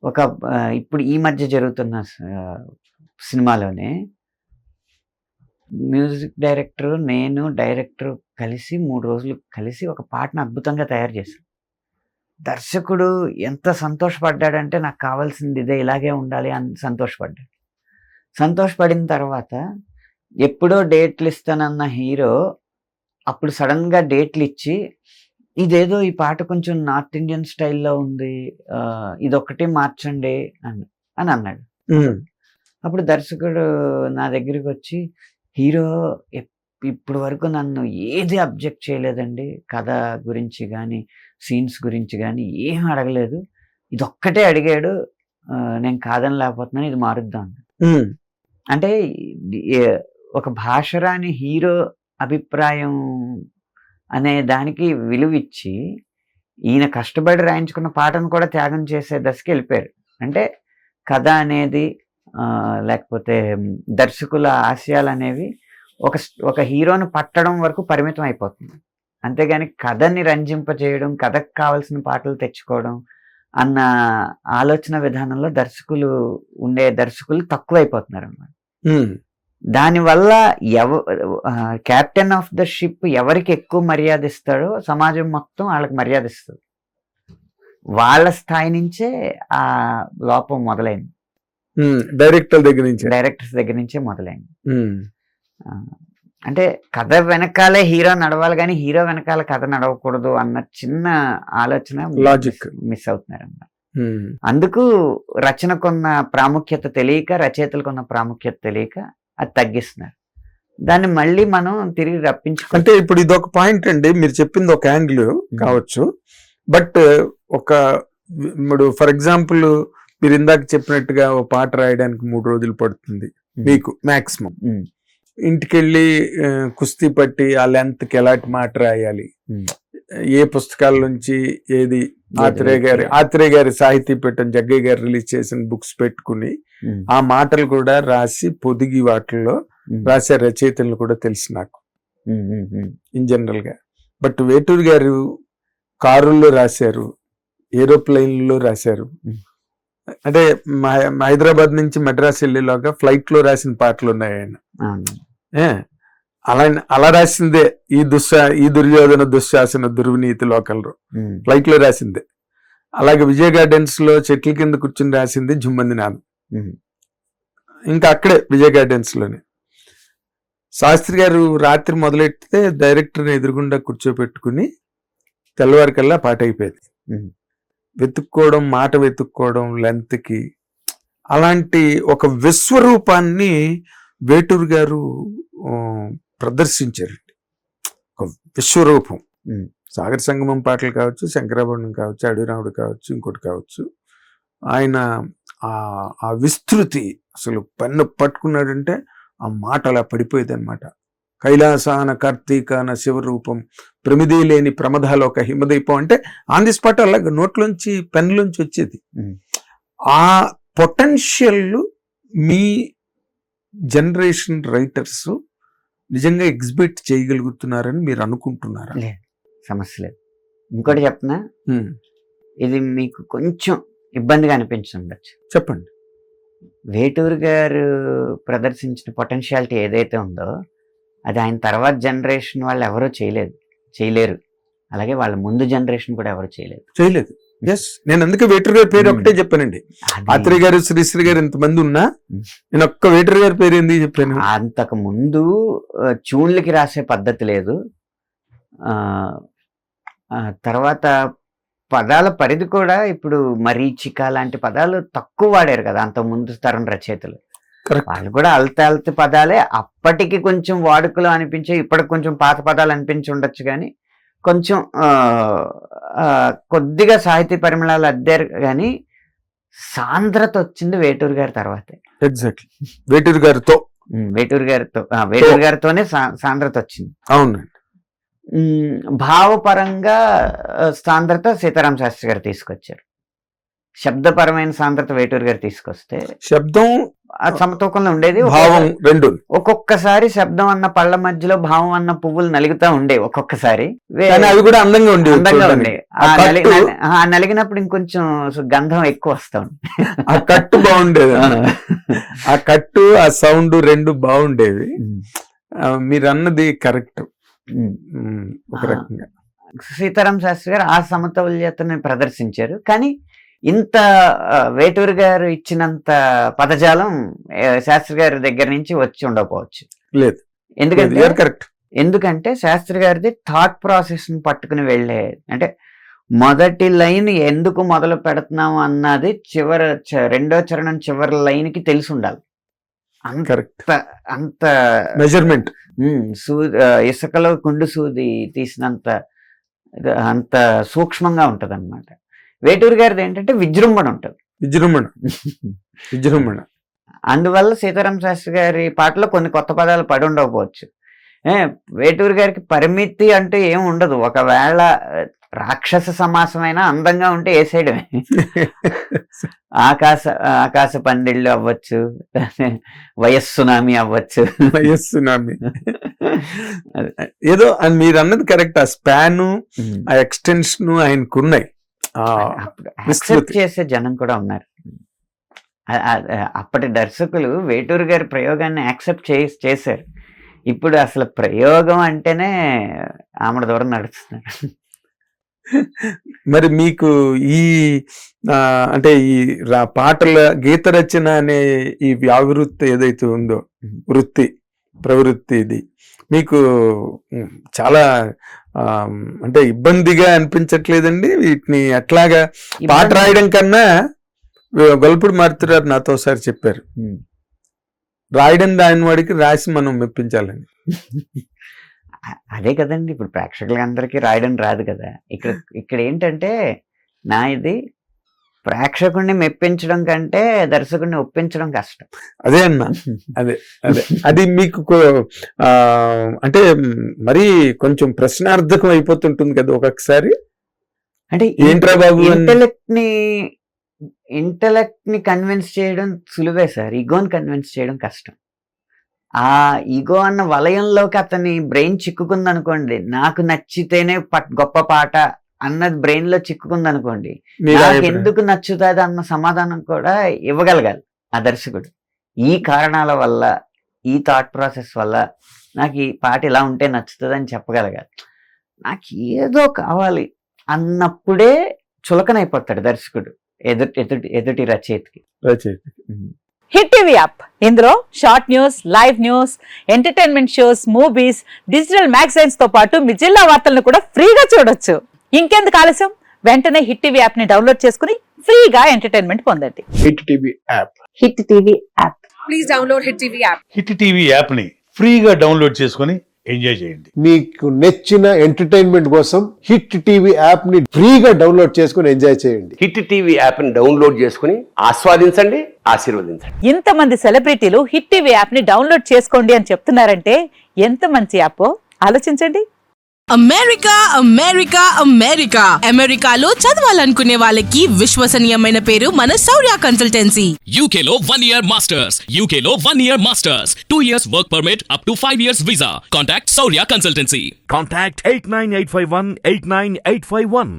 ఒక ఇప్పుడు ఈ మధ్య జరుగుతున్న సినిమాలోనే మ్యూజిక్ డైరెక్టర్, నేను, డైరెక్టర్ కలిసి 3 రోజులు కలిసి ఒక పాటను అద్భుతంగా తయారు చేశాం. దర్శకుడు ఎంత సంతోషపడ్డాడంటే, నాకు కావాల్సింది ఇదే, ఇలాగే ఉండాలి అని సంతోషపడ్డాడు. సంతోషపడిన తర్వాత ఎప్పుడో డేట్లు ఇస్తానన్న హీరో అప్పుడు సడన్గా డేట్లు ఇచ్చి, ఇదేదో ఈ పాట కొంచెం నార్త్ ఇండియన్ స్టైల్లో ఉంది, ఇదొక్కటి మార్చండి అని అన్నాడు. అప్పుడు దర్శకుడు నా దగ్గరికి వచ్చి, హీరో ఇప్పుడు వరకు నన్ను ఏది అబ్జెక్ట్ చేయలేదండి, కథ గురించి కానీ సీన్స్ గురించి కానీ ఏం అడగలేదు, ఇదొక్కటే అడిగాడు, నేను కాదని లేకపోతున్నాను, ఇది మారుద్దాం. అంటే ఒక భాషరాని హీరో అభిప్రాయం అనే దానికి విలువిచ్చి ఈయన కష్టపడి రాయించుకున్న పాటను కూడా త్యాగం చేసే దశకి వెళ్ళిపోయారు. అంటే కథ అనేది లేకపోతే దర్శకుల ఆశయాలు అనేవి ఒక హీరోను పట్టడం వరకు పరిమితం అయిపోతుంది. అంతేగాని కథని రంజింపజేయడం, కథకు కావాల్సిన పాటలు తెచ్చుకోవడం అన్న ఆలోచన విధానంలో దర్శకులు తక్కువైపోతున్నారు అన్నమాట. దానివల్ల కెప్టెన్ ఆఫ్ ద షిప్ ఎవరికి ఎక్కువ మర్యాద ఇస్తాడో సమాజం మొత్తం వాళ్ళకి మర్యాద ఇస్తుంది. వాళ్ళ స్థాయి నుంచే ఆ లోపం మొదలైంది. డైరెక్టర్స్ దగ్గర నుంచే మొదలైంది. అంటే కథ వెనకాలే హీరో నడవాలి కానీ హీరో వెనకాల కథ నడవకూడదు అన్న చిన్న ఆలోచన లాజిక్ మిస్ అవుతున్నారు అన్నమాట. అందుకు రచనకున్న ప్రాముఖ్యత తెలియక, రచయితలకున్న ప్రాముఖ్యత తెలియక అది తగ్గిస్తున్నారు. దాన్ని మళ్ళీ మనం తిరిగి రప్పించుకో. అంటే ఇప్పుడు ఇదొక పాయింట్ అండి, మీరు చెప్పింది ఒక యాంగిల్ కావచ్చు. బట్ ఇప్పుడు ఫర్ ఎగ్జాంపుల్ మీరు ఇందాక చెప్పినట్టుగా ఒక పాట రాయడానికి 3 రోజులు పడుతుంది మీకు మాక్సిమం. ఇంటికెళ్ళి కుస్తీ పట్టి ఆ లెంత్కి ఎలాంటి మాట రాయాలి, ఏ పుస్తకాల నుంచి ఏది, ఆత్రేయ గారి సాహితీ పీఠం జగ్గయ్య గారు రిలీజ్ చేసిన బుక్స్ పెట్టుకుని ఆ మాటలు కూడా రాసి పొదిగి వాటిల్లో రాసే రచయితలు కూడా తెలుసు నాకు ఇన్ జనరల్ గా. బట్ వేటూరు గారు కారుల్లో రాశారు, ఏరోప్లైన్లో రాశారు. అంటే హైదరాబాద్ నుంచి మద్రాసు వెళ్ళేలాగా ఫ్లైట్ లో రాసిన పాటలు ఉన్నాయి ఆయన. అలా రాసిందే ఈ దుర్యోధన దుశ్శాసన దుర్వినీతి లోకల్లో ఫ్లైట్ లో రాసిందే. అలాగే విజయ గార్డెన్స్ లో చెట్ల కింద కూర్చుని రాసింది జుమ్మంది నాదం, ఇంకా అక్కడే విజయ గార్డెన్స్ లోనే. శాస్త్రి గారు రాత్రి మొదలెట్టితే డైరెక్టర్ని ఎదురుగుండా కూర్చోపెట్టుకుని తెల్లవారికల్లా పాట అయిపోయేది. వెతుక్కోవడం, మాట వెతుక్కోవడం లెంత్కి. అలాంటి ఒక విశ్వరూపాన్ని వేటూరు గారు ప్రదర్శించారండి. ఒక విశ్వరూపం. సాగర సంగమం పాటలు కావచ్చు, శంకరాభరణం కావచ్చు, అడవిరాముడు కావచ్చు, ఇంకోటి కావచ్చు. ఆయన ఆ విస్తృతి అసలు పెన్ను పట్టుకున్నాడంటే ఆ మాట అలా పడిపోయేది అనమాట. కైలాసాన కార్తీకాన శివరూపం ప్రమిదే లేని ప్రమదాలో ఒక హిమదీపం అంటే ఆన్ ది స్పాట్ అలా నోట్లోంచి పెన్లోంచి వచ్చేది. ఆ పొటెన్షియల్ మీ జనరేషన్ రైటర్స్ నిజంగా ఎగ్జిబిట్ చేయగలుగుతున్నారని మీరు అనుకుంటున్నారా? సమస్య లేదు. ఇంకోటి చెప్పనా, ఇది మీకు కొంచెం ఇబ్బందిగా అనిపించుండొచ్చు. చెప్పండి. వేటూరు గారు ప్రదర్శించిన పొటెన్షియాలిటీ ఏదైతే ఉందో అది ఆయన తర్వాత జనరేషన్ వాళ్ళు ఎవరూ చేయలేరు. అలాగే వాళ్ళ ముందు జనరేషన్ కూడా ఎవరు చేయలేదు. ఎస్, నేను అందుకే వేటూరు గారి పేరు ఒకటే చెప్పానండి. ఆత్రేయ గారు, శ్రీశ్రీ గారు ఇంతమంది ఉన్నా నేను ఒక్క వేటూరు గారి పేరు ఎందుకు చెప్పాను? అంతకు ముందు ట్యూన్లకి రాసే పద్ధతి లేదు. తర్వాత పదాల పరిధి కూడా ఇప్పుడు మరీచిక లాంటి పదాలు తక్కువ వాడారు కదా అంత ముందు తరం రచయితలు. వాళ్ళు కూడా అల్తే పదాలే అప్పటికి కొంచెం వాడుకలు అనిపించే, ఇప్పటికి కొంచెం పాత పదాలు అనిపించి ఉండొచ్చు, కానీ కొంచెం కొద్దిగా సాహితీ పరిమళాలు అద్దారు. కానీ సాంద్రత వచ్చింది వేటూరు గారి తర్వాతే. ఎగ్జాక్ట్లీ, వేటూరు గారితోనే సాంద్రత వచ్చింది. అవునండి. భావపరంగా సాంద్రత సీతారామ శాస్త్రి గారు తీసుకొచ్చారు. శబ్దపరమైన సాంద్రత వేటూరు గారు తీసుకొస్తే, శబ్దం ఆ సమతూకంలో ఉండేది. భావం రెండు. ఒక్కొక్కసారి శబ్దం అన్న పళ్ళ మధ్యలో భావం అన్న పువ్వులు నలుగుతా ఉండేవి ఒక్కొక్కసారి. అవి కూడా అందంగా ఉండేవి. అందంగా ఉండేవి. ఆ నలిగినప్పుడు ఇంకొంచెం గంధం ఎక్కువ వస్తా ఉంది. ఆ కట్టు బాగుండేది. ఆ కట్టు ఆ సౌండ్ రెండు బాగుండేవి. మీరు అన్నది కరెక్ట్. ఒక రకంగా సీతారాం శాస్త్రి గారు ఆ సమతౌల్యతని ప్రదర్శించారు. కానీ ఇంత వేటూరి గారు ఇచ్చినంత పదజాలం శాస్త్రి గారి దగ్గర నుంచి వచ్చి ఉండకపోవచ్చు. లేదు, ఎందుకంటే శాస్త్రి గారిది థాట్ ప్రాసెస్ ని పట్టుకుని వెళ్ళే, అంటే మొదటి లైన్ ఎందుకు మొదలు పెడుతున్నాం అన్నది రెండో చరణం చివరి లైన్ కి తెలిసి ఉండాలి. అంత మెజర్మెంట్, ఇసుకలో కుండు సూది తీసినంత అంత సూక్ష్మంగా ఉంటది అన్నమాట. వేటూరి గారిది ఏంటంటే విజృంభణ ఉంటది. విజృంభణ. అందువల్ల సీతారాం శాస్త్రి గారి పాటలో కొన్ని కొత్త పదాలు పడి ఉండకపోవచ్చు. వేటూరి గారికి పరిమితి అంటే ఏం ఉండదు. ఒకవేళ రాక్షస సమాసమైనా అందంగా ఉంటే వేసేయడమే. ఆకాశ పందిళ్ళు అవ్వచ్చు, వయస్సునామీ అవ్వచ్చు. ఏదో మీరు అన్నది కరెక్ట్. ఆ స్పాన్, ఆ ఎక్స్టెన్షన్ ఆయనకున్నాయి. యాక్సెప్ట్ చేసే జనం కూడా ఉన్నారు. అప్పటి దర్శకులు వేటూరి గారి ప్రయోగాన్ని యాక్సెప్ట్ చేశారు. ఇప్పుడు అసలు ప్రయోగం అంటేనే ఆమెడ దూరం నడుస్తున్నారు. మరి మీకు ఈ అంటే ఈ పాటల గీత రచన అనే ఈ వ్యావృత్తి ఏదైతే ఉందో, ప్రవృత్తి, ఇది మీకు చాలా అంటే ఇబ్బందిగా అనిపించట్లేదండి? వీటిని అట్లాగా పాట రాయడం కన్నా గొల్లపూడి మారుతిరావు నాతో ఒకసారి చెప్పారు, రాయడం దాని వాడికి రాసి మనం మెప్పించాలని. అదే కదండి, ఇప్పుడు ప్రేక్షకులందరికీ రాయడం రాదు కదా. ఇక్కడ ఏంటంటే ఇది ప్రేక్షకుడిని మెప్పించడం కంటే దర్శకుడిని ఒప్పించడం కష్టం. అదే అన్నా, అదే అది మీకు అంటే మరి కొంచెం ప్రశ్నార్థకం అయిపోతుంటుంది కదా ఒక్కొక్కసారి. అంటే ఏంట్రా బాబు, ఇంటలెక్ట్ ని కన్విన్స్ చేయడం సులువే సార్, ఈగోని కన్విన్స్ చేయడం కష్టం. ఆ ఈగో అన్న వలయంలోకి అతని బ్రెయిన్ చిక్కుకుంది అనుకోండి, నాకు నచ్చితేనే గొప్ప పాట అన్నది బ్రెయిన్ లో చిక్కుకుంది అనుకోండి, నాకు ఎందుకు నచ్చుతుంది అన్న సమాధానం కూడా ఇవ్వగలగాలి ఆ దర్శకుడు. ఈ కారణాల వల్ల, ఈ థాట్ ప్రాసెస్ వల్ల నాకు ఈ పాట ఇలా ఉంటే నచ్చుతుంది అని చెప్పగలగాలి. నాకు ఏదో కావాలి అన్నప్పుడే చులకనైపోతాడు దర్శకుడు ఎదుటి రచయితకి. హిట్ టీవీ యాప్, ఇందులో short news, live news, entertainment shows, movies, digital magazines తో పాటు మీ జిల్లా వార్తలను కూడా ఫ్రీగా చూడొచ్చు. ఇంకెందుకు ఆలస్యం, వెంటనే హిట్ టీవీ యాప్ ని డౌన్లోడ్ చేసుకుని ఫ్రీగా ఎంటర్టైన్మెంట్ పొందండి. Hit TV app, hit TV app, please download hit TV app. Hit TV app ని ఫ్రీగా డౌన్లోడ్ చేసుకుని ఎంజాయ్ చేయండి. మీకు నచ్చిన ఎంటర్టైన్మెంట్ కోసం హిట్ టీవీ యాప్ ని ఫ్రీగా డౌన్లోడ్ చేసుకుని ఎంజాయ్ చేయండి. హిట్ టీవీ యాప్ ని డౌన్లోడ్ చేసుకుని ఆస్వాదించండి, ఆశీర్వదించండి. ఇంతమంది సెలబ్రిటీలు హిట్ టీవీ యాప్ ని డౌన్లోడ్ చేసుకోండి అని చెప్తున్నారంటే ఎంత మంచి యాప్ ఆలోచించండి. అమెరికాలో చదవాలనుకునే వాళ్ళకి విశ్వసనీయమైన పేరు మన శౌర్య కన్సల్టెన్సీ. UK లో 1 year masters, 2 years work permit up to 5 years visa. Contact Saurya Consultancy. Contact 89851 89851.